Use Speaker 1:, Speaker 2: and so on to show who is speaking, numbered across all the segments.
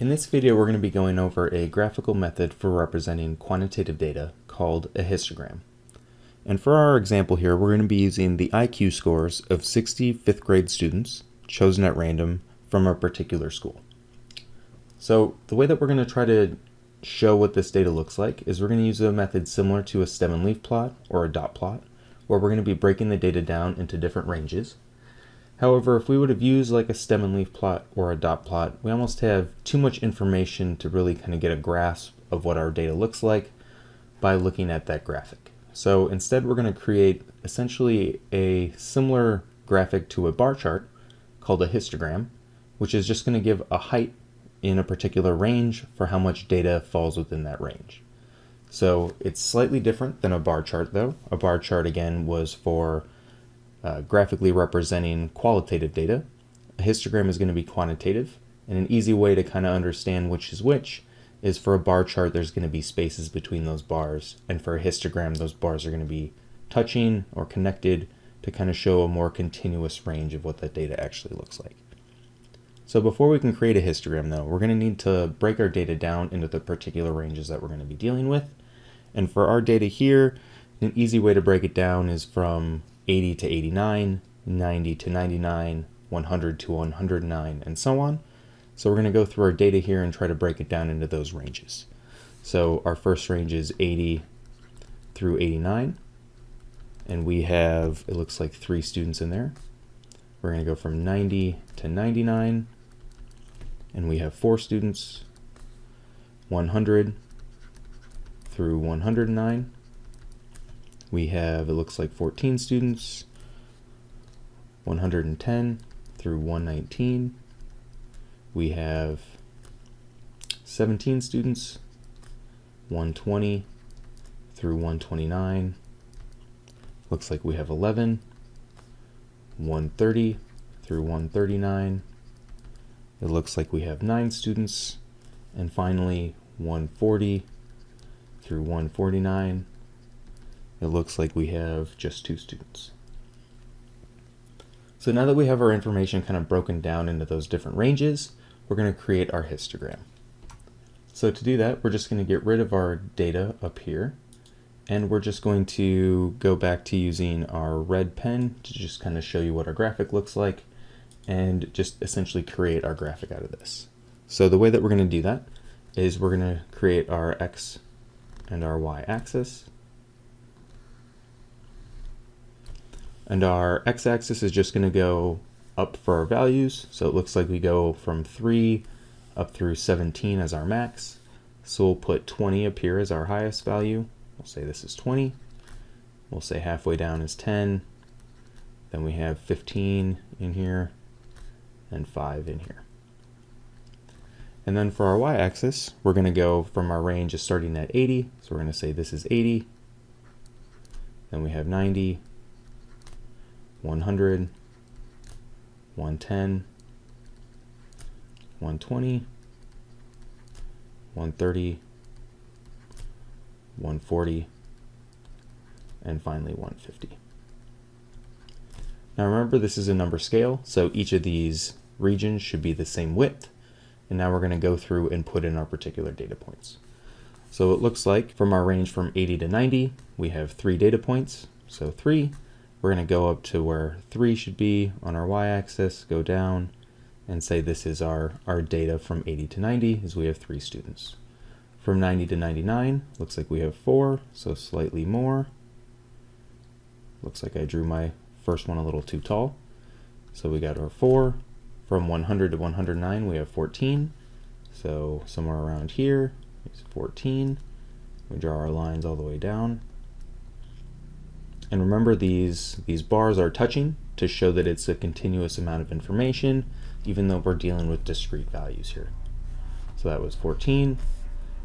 Speaker 1: In this video, we're going to be going over a graphical method for representing quantitative data called a histogram. And for our example here, we're going to be using the IQ scores of 60 fifth grade students chosen at random from a particular school. So the way that we're going to try to show what this data looks like is we're going to use a method similar to a stem and leaf plot or a dot plot, where we're going to be breaking the data down into different ranges. However, if we would have used like a stem and leaf plot or a dot plot, we almost have too much information to really kind of get a grasp of what our data looks like by looking at that graphic. So instead, we're going to create essentially a similar graphic to a bar chart called a histogram, which is just going to give a height in a particular range for how much data falls within that range. So it's slightly different than a bar chart though. A bar chart again was for graphically representing qualitative data. A histogram is going to be quantitative, and an easy way to kind of understand which is for a bar chart there's going to be spaces between those bars, and for a histogram those bars are going to be touching or connected to kind of show a more continuous range of what that data actually looks like. So before we can create a histogram though, we're going to need to break our data down into the particular ranges that we're going to be dealing with. And for our data here, an easy way to break it down is from 80 to 89, 90 to 99, 100 to 109, and so on. So we're going to go through our data here and try to break it down into those ranges. So our first range is 80 through 89, and we have, it looks like 3 students in there. We're going to go from 90 to 99, and we have 4 students, 100 through 109. We have, it looks like 14 students, 110 through 119. We have 17 students, 120 through 129. Looks like we have 11, 130 through 139. It looks like we have 9 students, and finally 140 through 149. It looks like we have just 2 students. So now that we have our information kind of broken down into those different ranges, we're going to create our histogram. So to do that, we're just going to get rid of our data up here, and we're just going to go back to using our red pen to just kind of show you what our graphic looks like and just essentially create our graphic out of this. So the way that we're going to do that is we're going to create our X and our Y axis. And our x-axis is just going to go up for our values. So it looks like we go from 3 up through 17 as our max. So we'll put 20 up here as our highest value. We'll say this is 20. We'll say halfway down is 10. Then we have 15 in here and 5 in here. And then for our y-axis, we're going to go from our range is starting at 80. So we're going to say this is 80. Then we have 90. 100, 110, 120, 130, 140, and finally 150. Now remember, this is a number scale, so each of these regions should be the same width. And now we're going to go through and put in our particular data points. So it looks like from our range from 80 to 90, we have 3 data points. So 3. We're going to go up to where 3 should be on our y-axis, go down, and say this is our data from 80 to 90, as we have 3 students. From 90 to 99, looks like we have 4, so slightly more. Looks like I drew my first one a little too tall. So we got our 4. From 100 to 109, we have 14. So somewhere around here is 14. We draw our lines all the way down. And remember, these bars are touching to show that it's a continuous amount of information, even though we're dealing with discrete values here. So that was 14.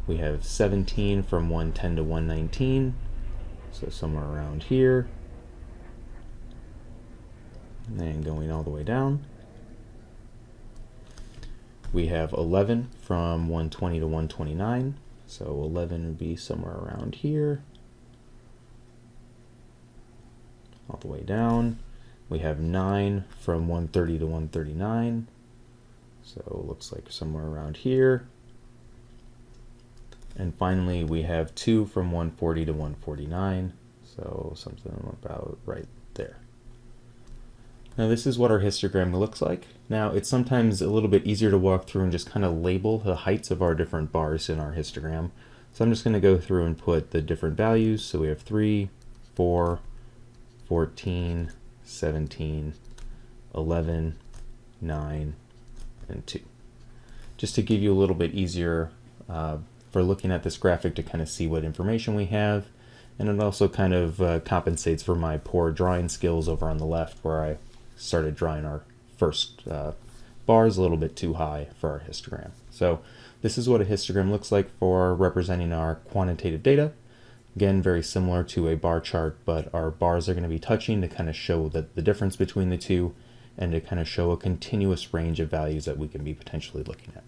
Speaker 1: We have 17 from 110 to 119, so somewhere around here. And then going all the way down. We have 11 from 120 to 129, so 11 would be somewhere around here. All the way down. We have 9 from 130 to 139, So it looks like somewhere around here. And finally, we have 2 from 140 to 149, so something about right there. Now this is what our histogram looks like. Now it's sometimes a little bit easier to walk through and just kind of label the heights of our different bars in our histogram. So I'm just going to go through and put the different values. So we have 3, 4, 14, 17, 11, 9, and 2. Just to give you a little bit easier for looking at this graphic to kind of see what information we have. And it also kind of compensates for my poor drawing skills over on the left, where I started drawing our first bars a little bit too high for our histogram. So this is what a histogram looks like for representing our quantitative data. Again, very similar to a bar chart, but our bars are going to be touching to kind of show the difference between the two and to kind of show a continuous range of values that we can be potentially looking at.